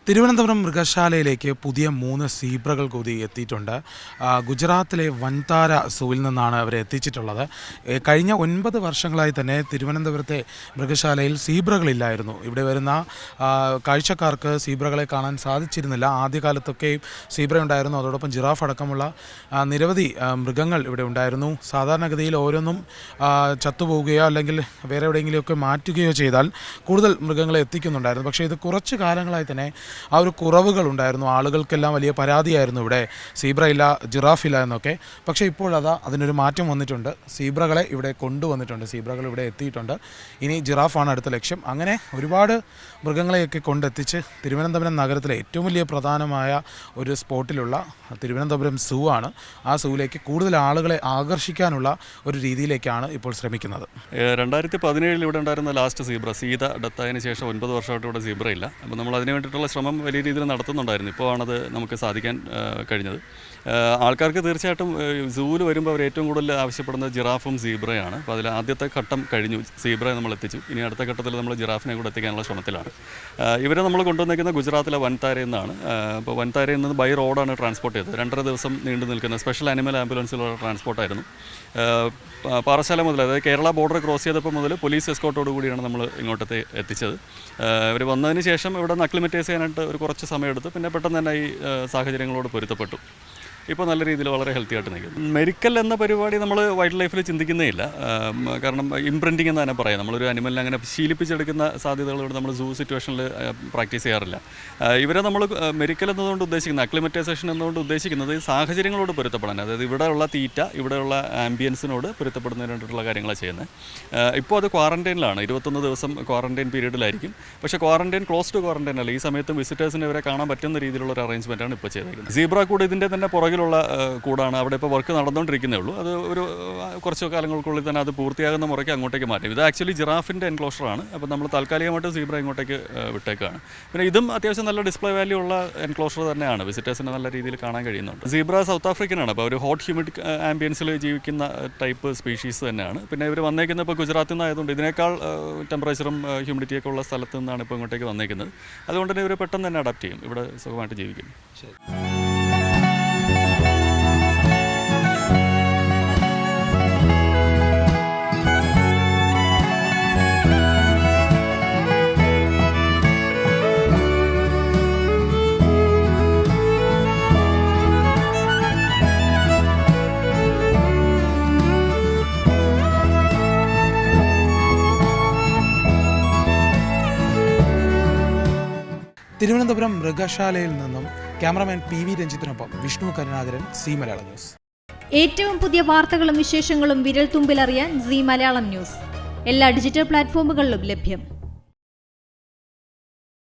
തിരുവനന്തപുരം മൃഗശാലയിലേക്ക് പുതിയ 3 സീബ്രകൾ കൂടി എത്തിയിട്ടുണ്ട്. ഗുജറാത്തിലെ വൻതാര സൂവിൽ നിന്നാണ് അവരെ എത്തിച്ചിട്ടുള്ളത്. കഴിഞ്ഞ 9 വർഷങ്ങളായി തന്നെ തിരുവനന്തപുരത്തെ മൃഗശാലയിൽ സീബ്രകളില്ലായിരുന്നു. ഇവിടെ വരുന്ന കാഴ്ചക്കാർക്ക് സീബ്രകളെ കാണാൻ സാധിച്ചിരുന്നില്ല. ആദ്യകാലത്തൊക്കെ സീബ്ര ഉണ്ടായിരുന്നു, അതോടൊപ്പം ജിറാഫ് അടക്കമുള്ള നിരവധി മൃഗങ്ങൾ ഇവിടെ ഉണ്ടായിരുന്നു. സാധാരണഗതിയിൽ ഓരോന്നും ചത്തുപോവുകയോ അല്ലെങ്കിൽ വേറെ എവിടെയെങ്കിലുമൊക്കെ മാറ്റുകയോ ചെയ്താൽ കൂടുതൽ മൃഗങ്ങളെ എത്തിക്കുന്നുണ്ടായിരുന്നു. പക്ഷേ ഇത് കുറച്ച് കാലങ്ങളായി തന്നെ ആ ഒരു കുറവുകളുണ്ടായിരുന്നു. ആളുകൾക്കെല്ലാം വലിയ പരാതിയായിരുന്നു ഇവിടെ സീബ്ര ഇല്ല, ജിറാഫ് ഇല്ല എന്നൊക്കെ. പക്ഷേ ഇപ്പോഴതാ അതിനൊരു മാറ്റം വന്നിട്ടുണ്ട്. സീബ്രകളെ ഇവിടെ കൊണ്ടുവന്നിട്ടുണ്ട്, സീബ്രകൾ ഇവിടെ എത്തിയിട്ടുണ്ട്. ഇനി ജിറാഫാണ് അടുത്ത ലക്ഷ്യം. അങ്ങനെ ഒരുപാട് മൃഗങ്ങളെയൊക്കെ കൊണ്ടെത്തിച്ച് തിരുവനന്തപുരം നഗരത്തിലെ ഏറ്റവും വലിയ പ്രധാനമായ ഒരു സ്പോട്ടിലുള്ള തിരുവനന്തപുരം സൂ ആണ്. ആ സൂവിലേക്ക് കൂടുതൽ ആളുകളെ ആകർഷിക്കാനുള്ള ഒരു രീതിയിലേക്കാണ് ഇപ്പോൾ ശ്രമിക്കുന്നത്. 2017 ഇവിടെ ഉണ്ടായിരുന്ന ലാസ്റ്റ് സീബ്ര സീത ഡെത്തായതിനു ശേഷം 9 വർഷമായിട്ട് ഇവിടെ സീബ്ര ഇല്ല. അപ്പോൾ നമ്മൾ അതിന് വേണ്ടിയിട്ടുള്ള ശ്രമം വലിയ രീതിയിൽ നടത്തുന്നുണ്ടായിരുന്നു. ഇപ്പോൾ ആണത് നമുക്ക് സാധിക്കാൻ കഴിഞ്ഞത്. ആൾക്കാർക്ക് തീർച്ചയായിട്ടും സൂവിൽ വരുമ്പോൾ അവർ ഏറ്റവും കൂടുതൽ ആവശ്യപ്പെടുന്നത് ജിറാഫും സീബ്രയാണ്. അപ്പോൾ അതിൽ ആദ്യത്തെ ഘട്ടം കഴിഞ്ഞു, സീബ്രയെ നമ്മൾ എത്തിച്ചു. ഇനി അടുത്ത ഘട്ടത്തിൽ നമ്മൾ ജിറാഫിനെ കൂടെ എത്തിക്കാനുള്ള ശ്രമത്തിലാണ്. ഇവരെ നമ്മൾ കൊണ്ടുവന്നിരിക്കുന്ന ഗുജറാത്തിലെ വൻതാരയിൽ നിന്നാണ്. അപ്പോൾ വൻതാരയിൽ നിന്ന് ബൈ റോഡാണ് ട്രാൻസ്പോർട്ട് ചെയ്തത്. 2.5 ദിവസം നീണ്ടു നിൽക്കുന്ന സ്പെഷ്യൽ ആനിമൽ ആംബുലൻസിലുള്ള ട്രാൻസ്പോർട്ടായിരുന്നു. പാറശാല മുതൽ, അതായത് കേരള ബോർഡർ ക്രോസ് ചെയ്തപ്പോൾ മുതൽ പോലീസ് എസ്കോർട്ടോട് കൂടിയാണ് നമ്മൾ ഇങ്ങോട്ടത്തെ എത്തിച്ചത്. ഇവർ വന്നതിന് ശേഷം ഇവിടെ നിന്ന് അക്ലിമറ്റൈസ് ചെയ്യാനായിട്ട് ഒരു കുറച്ച് സമയമെടുത്ത് പിന്നെ പെട്ടെന്ന് തന്നെ ഈ സാഹചര്യങ്ങളോട് പൊരുത്തപ്പെട്ടു. ഇപ്പോൾ നല്ല രീതിയിൽ വളരെ ഹെൽത്തി ആയിട്ട് നിൽക്കും. മെഡിക്കൽ എന്ന പരിപാടി നമ്മൾ വൈൽഡ് ലൈഫിൽ ചിന്തിക്കുന്നേ ഇല്ല. കാരണം ഇംപ്രിൻറ്റിംഗ് എന്ന് തന്നെ പറയാം. നമ്മളൊരു അനിമലിനെ അങ്ങനെ ശീലിപ്പിച്ചെടുക്കുന്ന സാധ്യതകളോട് നമ്മൾ സൂ സിറ്റുവേഷനിൽ പ്രാക്ടീസ് ചെയ്യാറില്ല. ഇവരെ നമ്മൾ മെഡിക്കൽ എന്നതുകൊണ്ട് ഉദ്ദേശിക്കുന്നത്, അക്ലിമറ്റൈസേഷൻ എന്നതുകൊണ്ട് ഉദ്ദേശിക്കുന്നത് സാഹചര്യങ്ങളോട് പൊരുത്തപ്പെടാൻ, അതായത് ഇവിടെയുള്ള തീറ്റ, ഇവിടെയുള്ള ആംബിയൻസിനോട് പൊരുത്തപ്പെടുന്നതിനായിട്ടുള്ള കാര്യങ്ങളാണ് ചെയ്യുന്നത്. ഇപ്പോൾ അത് ക്വാറന്റൈനിലാണ്, 21 ദിവസം ക്വാറന്റൈൻ പീരീഡിലായിരിക്കും. പക്ഷേ ക്വാറന്റൈൻ ക്ലോസ് ടു ക്വാറന്റൈൻ അല്ല. ഈ സമയത്തും വിസിറ്റേഴ്സിനെ ഇവരെ കാണാൻ പറ്റുന്ന രീതിയിലുള്ള ഒരു അറേഞ്ച്മെൻറ്റാണ് ഇപ്പോൾ ചെയ്തിരിക്കുന്നത്. സീബ്ര കൂട് ഇതിൻ്റെ തന്നെ പുറകിലുള്ള കൂടാണ്. അവിടെ ഇപ്പോൾ വർക്ക് നടന്നുകൊണ്ടിരിക്കുന്നേ ഉള്ളൂ. അത് ഒരു കുറച്ച് കാലങ്ങൾക്കുള്ളിൽ തന്നെ അത് പൂർത്തിയാകുന്ന മുറയ്ക്ക് അങ്ങോട്ടേക്ക് മാറ്റും. ഇത് ആക്ച്വലി ജിറാഫിൻ്റെ എൻക്ലോഷറാണ്. അപ്പോൾ നമ്മൾ താൽക്കാലികമായിട്ട് സീബ്ര ഇങ്ങോട്ടേക്ക് വിട്ടേക്കാണ്. പിന്നെ ഇതും അത്യാവശ്യം നല്ല ഡിസ്പ്ലേ വാല്യൂ ഉള്ള എൻക്ലോഷർ തന്നെയാണ്. വിസിറ്റേഴ്സിനെ നല്ല രീതിയിൽ കാണാൻ കഴിയുന്നുണ്ട്. സീബ്ര സൗത്ത് ആഫ്രിക്കനാണ്. അപ്പോൾ ഒരു ഹോട്ട് ഹ്യൂമിഡ് ആംബിയൻസിൽ ജീവിക്കുന്ന ടൈപ്പ് സ്പീഷീസ് തന്നെയാണ്. പിന്നെ ഇവർ വന്നേക്കുന്നത് ഇപ്പോൾ ഗുജറാത്തിൽ നിന്നായതുകൊണ്ട് ഇതിനേക്കാൾ ടെമ്പറേച്ചറും ഹ്യൂമിഡിറ്റിയൊക്കെ ഉള്ള സ്ഥലത്ത് നിന്നാണ് ഇപ്പോൾ ഇങ്ങോട്ടേക്ക് വന്നേക്കുന്നത്. അതുകൊണ്ട് തന്നെ ഇവർ പെട്ടെന്ന് തന്നെ അഡാപ്റ്റ് ചെയ്യും, ഇവിടെ സുഖമായിട്ട് ജീവിക്കും. ശരി. തിരുവനന്തപുരം മൃഗശാലയിൽ നിന്നും ക്യാമറമാൻ PV രഞ്ജിത്തിനൊപ്പം വിഷ്ണു കരുണാകരൻ, സി മലയാളം ന്യൂസ്. ഏറ്റവും പുതിയ വാർത്തകളും വിശേഷങ്ങളും വിരൽ തുമ്പിലറിയാൻ സി മലയാളം ന്യൂസ് എല്ലാ ഡിജിറ്റൽ പ്ലാറ്റ്ഫോമുകളിലും ലഭ്യം.